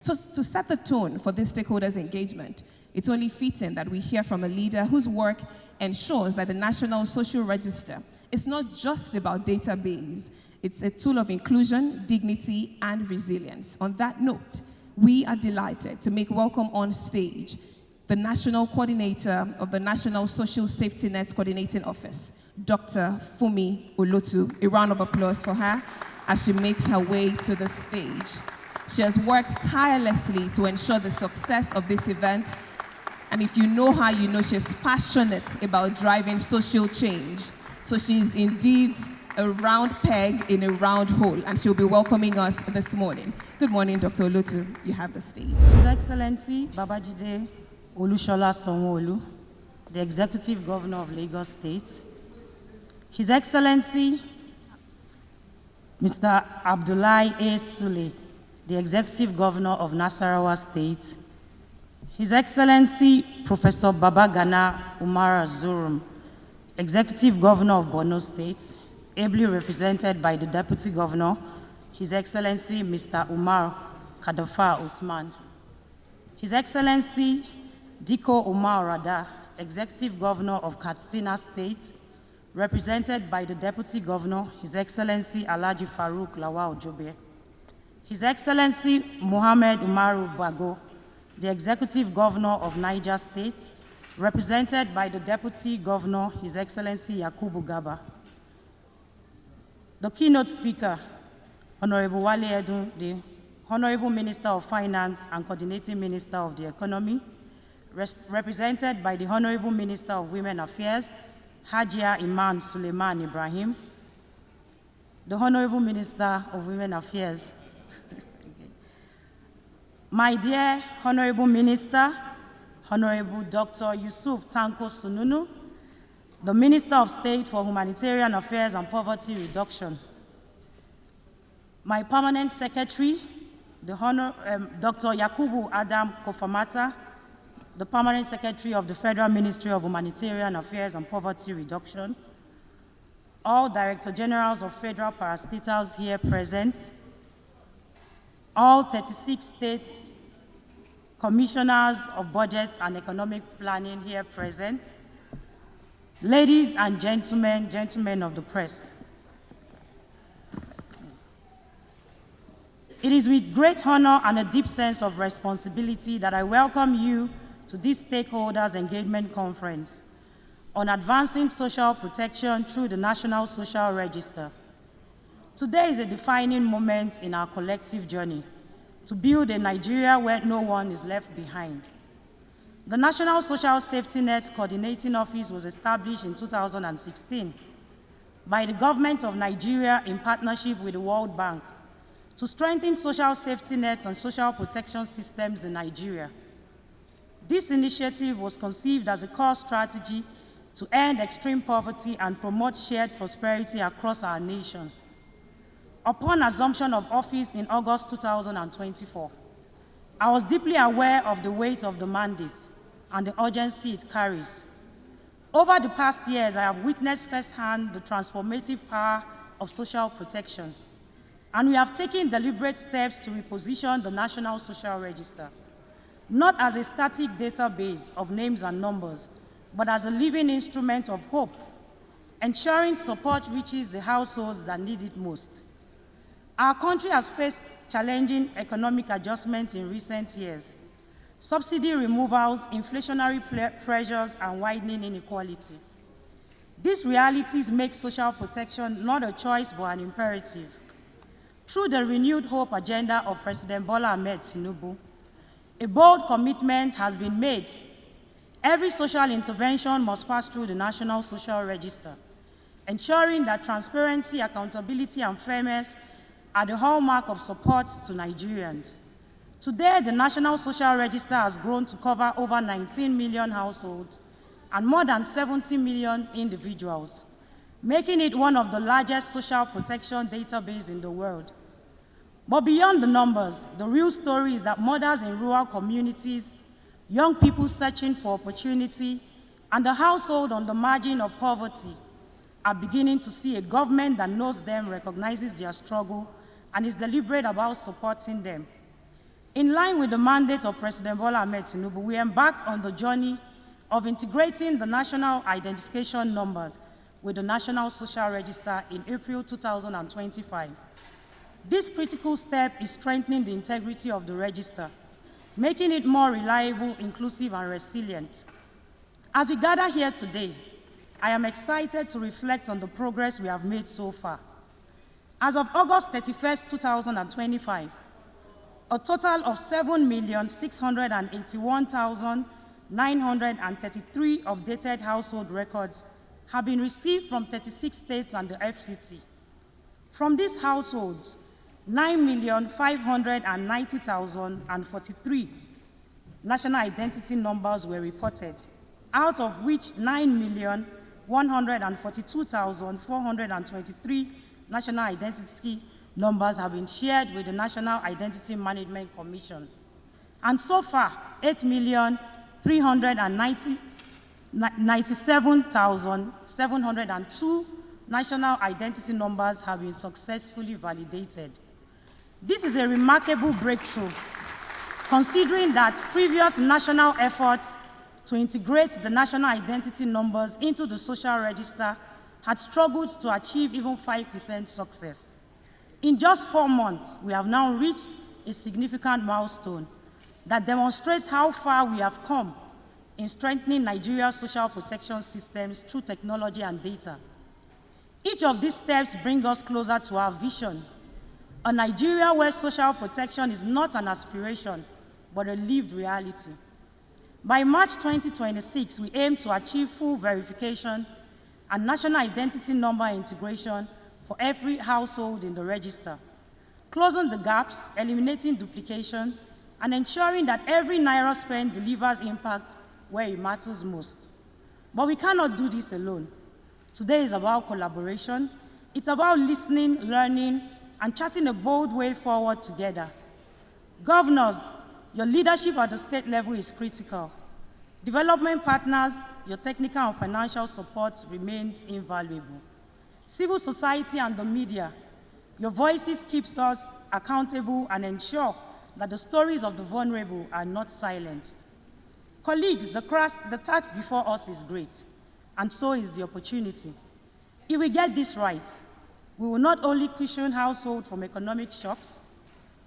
So to set the tone for this stakeholders engagement, it's only fitting that we hear from a leader whose work ensures that the National Social Register is not just about database, it's a tool of inclusion, dignity, and resilience. On that note, we are delighted to make welcome on stage the National Coordinator of the National Social Safety Net Coordinating Office, Dr. Funmi Olotu. A round of applause for her as she makes her way to the stage. She has worked tirelessly to ensure the success of this event, and if you know her, you know she's passionate about driving social change. So she's indeed a round peg in a round hole, and she'll be welcoming us this morning. Good morning, Dr. Olotu. You have the stage. His Excellency Babajide Olushola Sanwo-Olu, the Executive Governor of Lagos State. His Excellency Mr. Abdullahi A. Sule, the Executive Governor of Nasarawa State. His Excellency Professor Babagana Umar Zurum, Executive Governor of Borno State, ably represented by the Deputy Governor, His Excellency Mr. Umar Kadafa Usman. His Excellency Diko Umar Rada, Executive Governor of Katsina State, represented by the Deputy Governor, His Excellency Alhaji Farouk Lawal Jobe. His Excellency Mohammed Umaru Bago, the Executive Governor of Niger State, represented by the Deputy Governor, His Excellency Yakubu Gaba. The keynote speaker, Honorable Wale Edun, the Honorable Minister of Finance and Coordinating Minister of the Economy, represented by the Honorable Minister of Women Affairs, Hajia Iman Suleiman Ibrahim, the Honorable Minister of Women Affairs. My dear Honorable Minister, Honorable Dr. Yusuf Tanko Sununu, the Minister of State for Humanitarian Affairs and Poverty Reduction. My Permanent Secretary, the Dr. Yakubu Adam Kofamata, the Permanent Secretary of the Federal Ministry of Humanitarian Affairs and Poverty Reduction, all Director Generals of Federal Parastatals here present, all 36 states, Commissioners of Budget and Economic Planning here present, ladies and gentlemen, gentlemen of the press. It is with great honor and a deep sense of responsibility that I welcome you to this Stakeholders Engagement Conference on advancing social protection through the National Social Register. Today is a defining moment in our collective journey to build a Nigeria where no one is left behind. The National Social Safety Net Coordinating Office was established in 2016 by the government of Nigeria in partnership with the World Bank to strengthen social safety nets and social protection systems in Nigeria. This initiative was conceived as a core strategy to end extreme poverty and promote shared prosperity across our nation. Upon assumption of office in August 2024, I was deeply aware of the weight of the mandate and the urgency it carries. Over the past years, I have witnessed firsthand the transformative power of social protection, and we have taken deliberate steps to reposition the National Social Register, not as a static database of names and numbers, but as a living instrument of hope, ensuring support reaches the households that need it most. Our country has faced challenging economic adjustments in recent years, subsidy removals, inflationary pressures, and widening inequality. These realities make social protection not a choice but an imperative. Through the renewed hope agenda of President Bola Ahmed Tinubu, a bold commitment has been made. Every social intervention must pass through the National Social Register, ensuring that transparency, accountability, and fairness are the hallmark of support to Nigerians. Today, the National Social Register has grown to cover over 19 million households and more than 70 million individuals, making it one of the largest social protection databases in the world. But beyond the numbers, the real story is that mothers in rural communities, young people searching for opportunity, and the household on the margin of poverty are beginning to see a government that knows them, recognizes their struggle, and is deliberate about supporting them. In line with the mandate of President Bola Ahmed Tinubu, we embarked on the journey of integrating the national identification numbers with the National Social Register in April 2025. This critical step is strengthening the integrity of the register, making it more reliable, inclusive, and resilient. As we gather here today, I am excited to reflect on the progress we have made so far. As of August 31st, 2025, a total of 7,681,933 updated household records have been received from 36 states and the FCT. From these households, 9,590,043 national identity numbers were reported, out of which 9,142,423 national identity numbers have been shared with the National Identity Management Commission. And so far, 8,397,702 national identity numbers have been successfully validated. This is a remarkable breakthrough, considering that previous national efforts to integrate the national identity numbers into the social register had struggled to achieve even 5% success. In just 4 months, we have now reached a significant milestone that demonstrates how far we have come in strengthening Nigeria's social protection systems through technology and data. Each of these steps brings us closer to our vision, a Nigeria where social protection is not an aspiration, but a lived reality. By March 2026, we aim to achieve full verification and national identity number integration for every household in the register, closing the gaps, eliminating duplication, and ensuring that every naira spent delivers impact where it matters most. But we cannot do this alone. Today is about collaboration. It's about listening, learning, and charting a bold way forward together. Governors, your leadership at the state level is critical. Development partners, your technical and financial support remains invaluable. Civil society and the media, your voices keep us accountable and ensure that the stories of the vulnerable are not silenced. Colleagues, the task before us is great, and so is the opportunity. If we get this right, we will not only cushion households from economic shocks,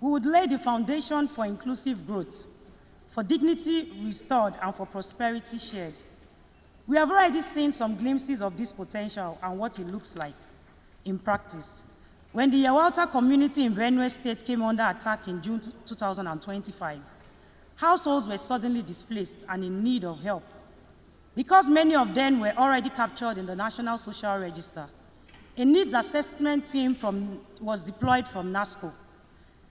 we would lay the foundation for inclusive growth, for dignity restored, and for prosperity shared. We have already seen some glimpses of this potential and what it looks like in practice. When the Yawata community in Benue State came under attack in June 2025, households were suddenly displaced and in need of help. Because many of them were already captured in the National Social Register, a needs assessment team was deployed from NASSCO.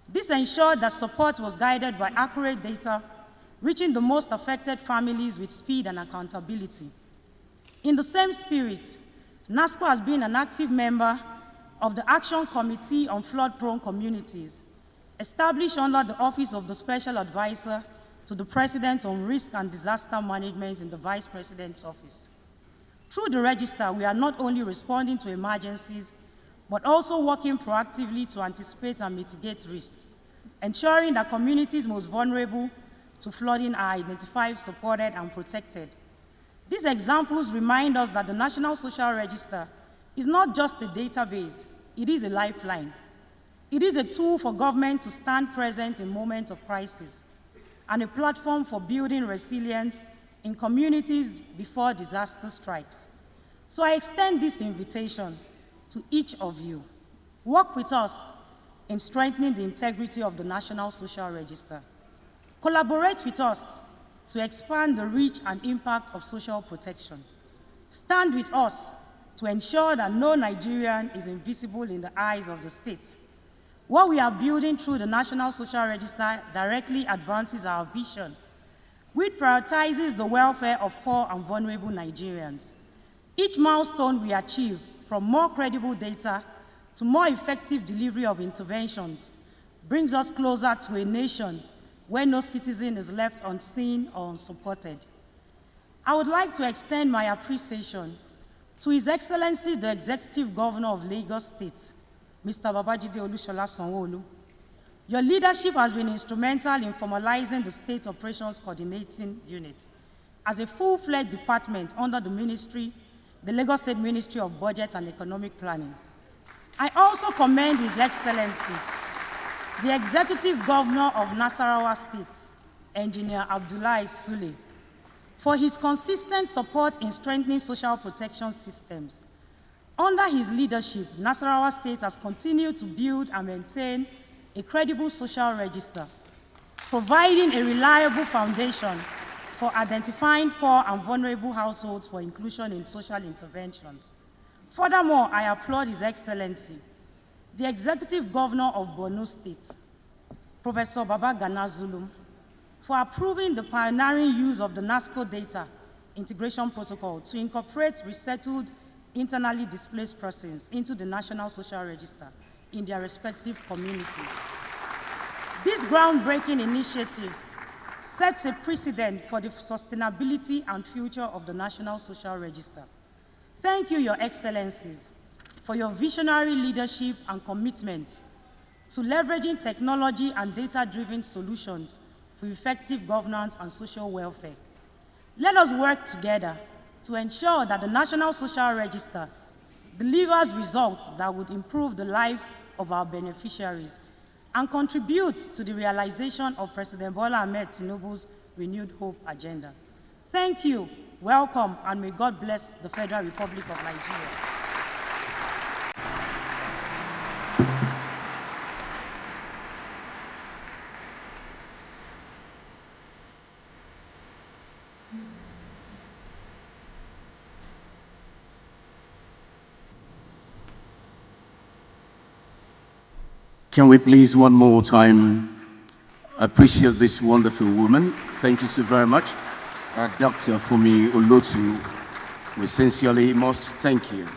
This ensured that support was guided by accurate data, reaching the most affected families with speed and accountability. In the same spirit, NASSCO has been an active member of the Action Committee on Flood-Prone Communities, established under the Office of the Special Advisor to the President on Risk and Disaster Management in the Vice President's Office. Through the register, we are not only responding to emergencies, but also working proactively to anticipate and mitigate risk, ensuring that communities most vulnerable to flooding are identified, supported, and protected. These examples remind us that the National Social Register is not just a database, it is a lifeline. It is a tool for government to stand present in moments of crisis, and a platform for building resilience in communities before disaster strikes. So I extend this invitation to each of you. Work with us in strengthening the integrity of the National Social Register. Collaborate with us to expand the reach and impact of social protection. Stand with us to ensure that no Nigerian is invisible in the eyes of the state. What we are building through the National Social Register directly advances our vision, which prioritizes the welfare of poor and vulnerable Nigerians. Each milestone we achieve, from more credible data to more effective delivery of interventions, brings us closer to a nation where no citizen is left unseen or unsupported. I would like to extend my appreciation to His Excellency, the Executive Governor of Lagos State, Mr. Babajide Olusola Sanwo-Olu. Your leadership has been instrumental in formalizing the State Operations Coordinating Unit as a full-fledged department under the ministry, the Lagos State Ministry of Budget and Economic Planning. I also commend His Excellency, the Executive Governor of Nasarawa State, Engineer Abdullahi Sule, for his consistent support in strengthening social protection systems. Under his leadership, Nasarawa State has continued to build and maintain a credible social register, providing a reliable foundation for identifying poor and vulnerable households for inclusion in social interventions. Furthermore, I applaud His Excellency, the Executive Governor of Borno State, Professor Babagana Zulum, for approving the pioneering use of the NASSCO data integration protocol to incorporate resettled internally displaced persons into the National Social Register in their respective communities. This groundbreaking initiative sets a precedent for the sustainability and future of the National Social Register. Thank you, Your Excellencies, for your visionary leadership and commitment to leveraging technology and data-driven solutions for effective governance and social welfare. Let us work together to ensure that the National Social Register delivers results that would improve the lives of our beneficiaries and contribute to the realization of President Bola Ahmed Tinubu's renewed hope agenda. Thank you, welcome, and may God bless the Federal Republic of Nigeria. Can we please one more time appreciate this wonderful woman? Thank you so very much. Dr. Funmi Olotu, we sincerely must thank you.